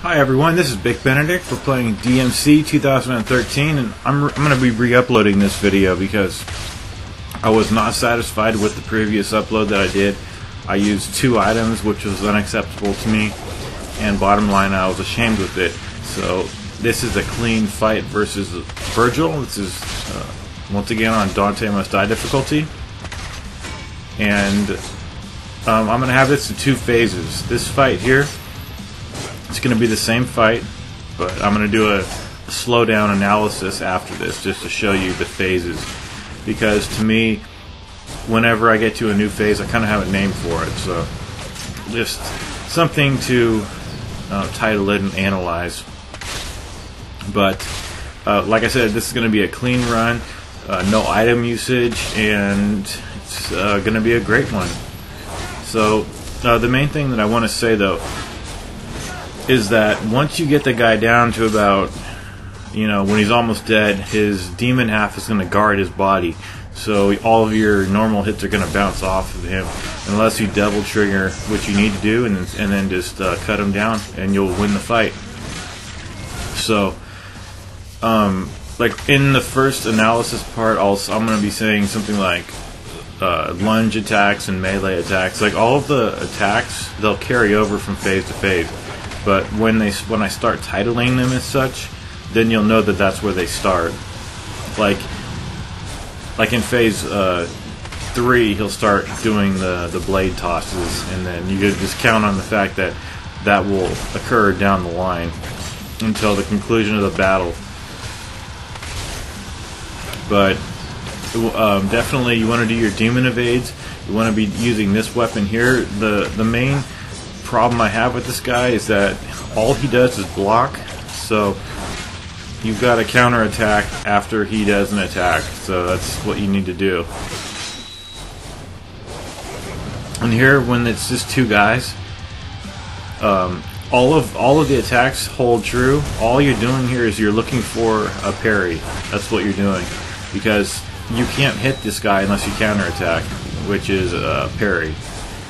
Hi everyone, this is Big Benedict. We're playing DmC 2013, and I'm going to be re-uploading this video because I was not satisfied with the previous upload that I did. I used 2 items, which was unacceptable to me, and bottom line, I was ashamed with it. So this is a clean fight versus VERGIL. This is once again on Dante Must Die difficulty, and I'm going to have this in 2 phases. This fight here, it's going to be the same fight, but I'm going to do a slowdown analysis after this just to show you the phases, because to me, whenever I get to a new phase, I kind of have a name for it, so just something to title it and analyze. But like I said, this is going to be a clean run, no item usage, and it's going to be a great one. So the main thing that I want to say though is that once you get the guy down to about, when he's almost dead, his demon half is going to guard his body. So all of your normal hits are going to bounce off of him unless you double trigger, which you need to do, and then just cut him down and you'll win the fight. So like in the first analysis part, I'm going to be saying something like lunge attacks and melee attacks. Like all of the attacks, they'll carry over from phase to phase. But when I start titling them as such, then you'll know that that's where they start. Like in phase 3, he'll start doing the blade tosses, and then you could just count on the fact that that will occur down the line until the conclusion of the battle. But definitely you want to do your demon evades. You want to be using this weapon here. The main problem I have with this guy is that all he does is block, so you've got to counterattack after he does an attack, so that's what you need to do. And here, when it's just 2 guys, all of the attacks hold true. All you're doing here is you're looking for a parry. That's what you're doing, because you can't hit this guy unless you counterattack, which is a parry.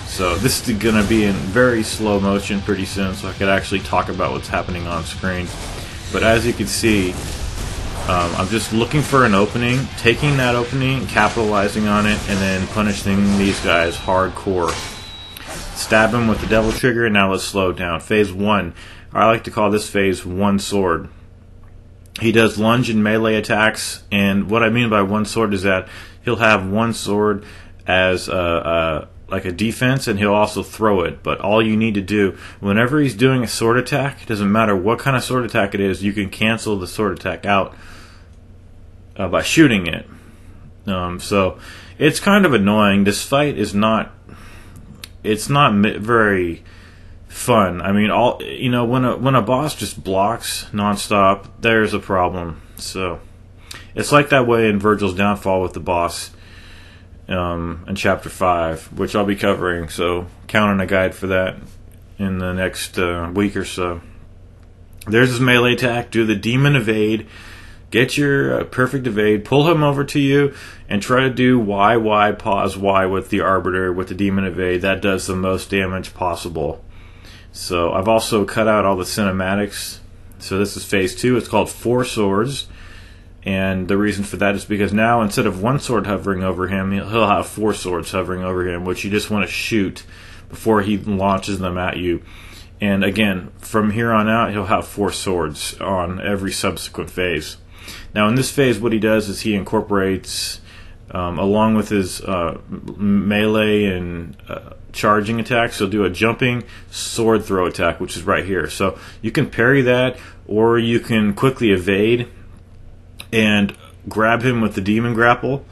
So this is going to be in very slow motion pretty soon, so I could actually talk about what's happening on screen. But as you can see, I'm just looking for an opening, taking that opening, capitalizing on it, and then punishing these guys hardcore. Stab him with the devil trigger, and now let's slow it down. Phase 1. I like to call this phase 1 sword. He does lunge and melee attacks, and what I mean by 1 sword is that he'll have 1 sword as like a defense, and he'll also throw it. But all you need to do whenever he's doing a sword attack, it doesn't matter what kind of sword attack it is, you can cancel the sword attack out by shooting it. So it's kind of annoying. This fight is not very fun. I mean, when a boss just blocks nonstop, there's a problem. So it's like that way in VERGIL's downfall with the boss in Chapter 5, which I'll be covering, so count on a guide for that in the next week or so. There's his melee attack. Do the demon evade, get your perfect evade, pull him over to you, and try to do Y, pause Y with the arbiter with the demon evade. That does the most damage possible. So I've also cut out all the cinematics. So this is phase 2. It's called 4 swords. And the reason for that is because now instead of 1 sword hovering over him, he'll have 4 swords hovering over him, which you just want to shoot before he launches them at you. And again, from here on out, he'll have 4 swords on every subsequent phase. Now in this phase, what he does is he incorporates, along with his melee and charging attacks, he'll do a jumping sword throw attack, which is right here. So you can parry that, or you can quickly evade and grab him with the demon grapple.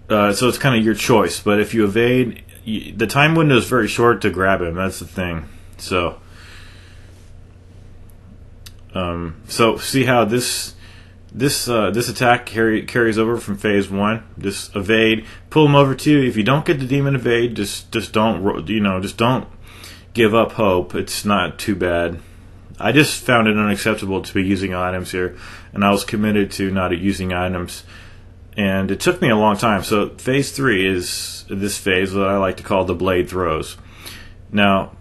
So it's kind of your choice. But if you evade, the time window is very short to grab him. That's the thing. So see how this attack carries over from phase 1. Just evade, pull him over to you. If you don't get the demon evade, just don't give up hope. It's not too bad. I just found it unacceptable to be using items here, and I was committed to not using items, and it took me a long time. So phase 3 is this phase that I like to call the blade throws. Now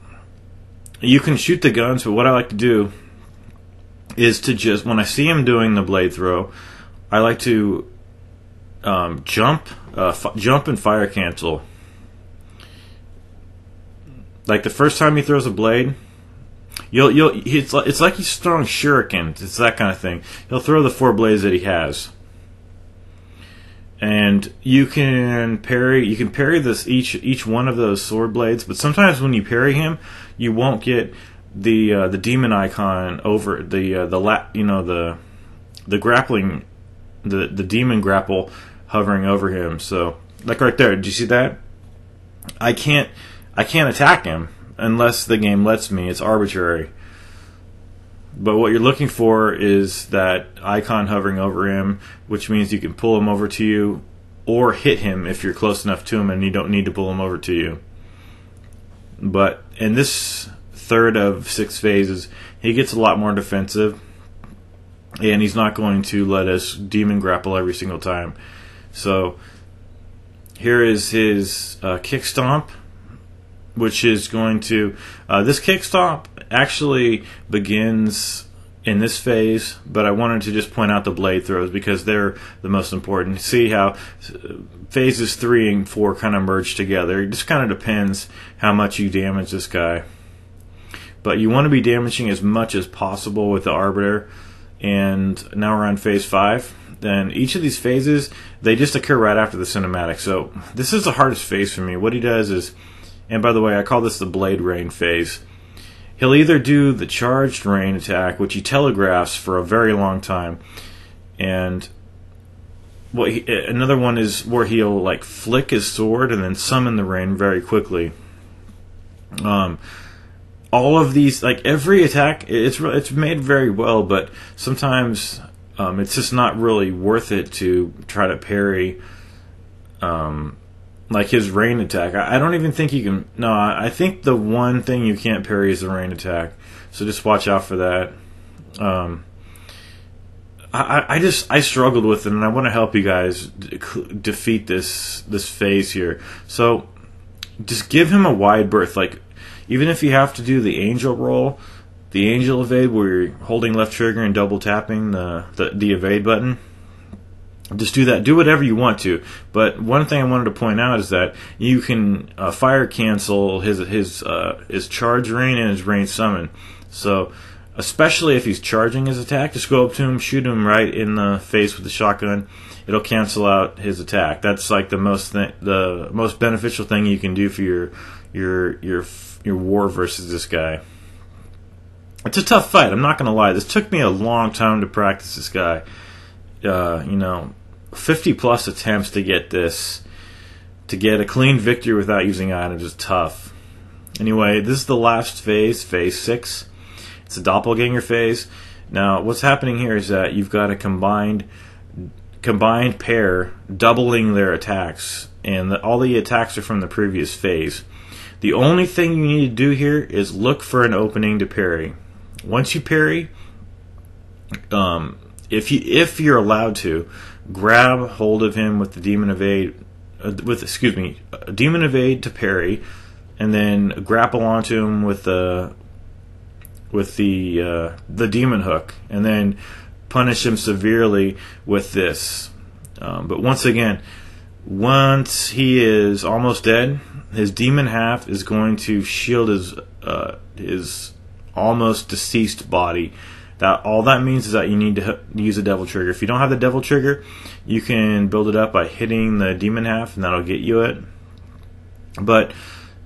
you can shoot the guns, but what I like to do is to just, when I see him doing the blade throw, I like to jump and fire cancel. Like the first time he throws a blade, it's like he's throwing shurikens. It's that kind of thing. He'll throw the 4 blades that he has, and you can parry this each one of those sword blades. But sometimes when you parry him, you won't get the demon icon over the grappling, the demon grapple hovering over him. So like right there, did you see that? I can't attack him unless the game lets me. It's arbitrary. But what you're looking for is that icon hovering over him, which means you can pull him over to you or hit him if you're close enough to him and you don't need to pull him over to you. But in this third of 6 phases, he gets a lot more defensive, and he's not going to let us demon grapple every single time. So here is his kick stomp, which is going to this kick stomp actually begins in this phase, but I wanted to just point out the blade throws because they're the most important. See how phases 3 and 4 kind of merge together. It just kind of depends how much you damage this guy, but you want to be damaging as much as possible with the Arbiter. And now we're on phase 5. Then each of these phases, they just occur right after the cinematic. So this is the hardest phase for me. What he does is, and by the way, I call this the Blade Rain phase. He'll either do the charged rain attack, which he telegraphs for a very long time, and another one is where he'll like flick his sword and then summon the rain very quickly. All of these, like every attack, it's made very well, but sometimes it's just not really worth it to try to parry. Like his rain attack, I don't even think you can. No, I think the one thing you can't parry is the rain attack. So just watch out for that. I struggled with it, and I want to help you guys defeat this phase here. So just give him a wide berth. Like even if you have to do the angel roll, the angel evade, where you're holding left trigger and double tapping the evade button. Just do that. Do whatever you want to. But one thing I wanted to point out is that you can fire cancel his charge rain and his rain summon. So, especially if he's charging his attack, just go up to him, shoot him right in the face with the shotgun. It'll cancel out his attack. That's like the most beneficial thing you can do for your war versus this guy. It's a tough fight. I'm not going to lie. This took me a long time to practice this guy. 50 plus attempts to get a clean victory without using items is tough. Anyway, this is the last phase, phase 6. It's a Doppelganger phase. Now, what's happening here is that you've got a combined pair doubling their attacks, and all the attacks are from the previous phase. The only thing you need to do here is look for an opening to parry. Once you parry, if you're allowed to, grab hold of him with the demon evade, demon evade to parry, and then grapple onto him with the demon hook, and then punish him severely with this. But once again, once he is almost dead, his demon half is going to shield his almost deceased body. All that means is that you need to use a devil trigger. If you don't have the devil trigger, you can build it up by hitting the demon half, and that'll get you it. But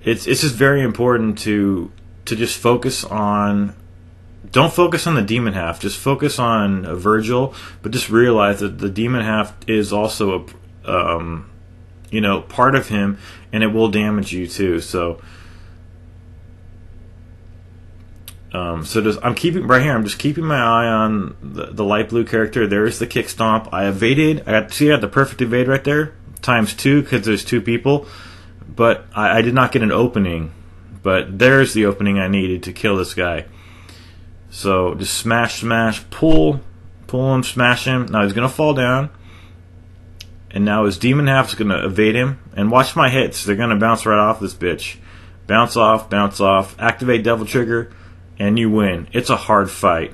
it's just very important to just focus on. Don't focus on the demon half. Just focus on VERGIL, but just realize that the demon half is also a part of him, and it will damage you too. So. I'm keeping right here. I'm just keeping my eye on the light blue character. There's the kick stomp. I evaded. I got the perfect evade right there, ×2 because there's 2 people. But I did not get an opening. But there's the opening I needed to kill this guy. So just smash, pull him, smash him. Now he's gonna fall down, and now his demon half is gonna evade him. And watch my hits; they're gonna bounce right off this bitch. bounce off, activate Devil Trigger, and you win. It's a hard fight.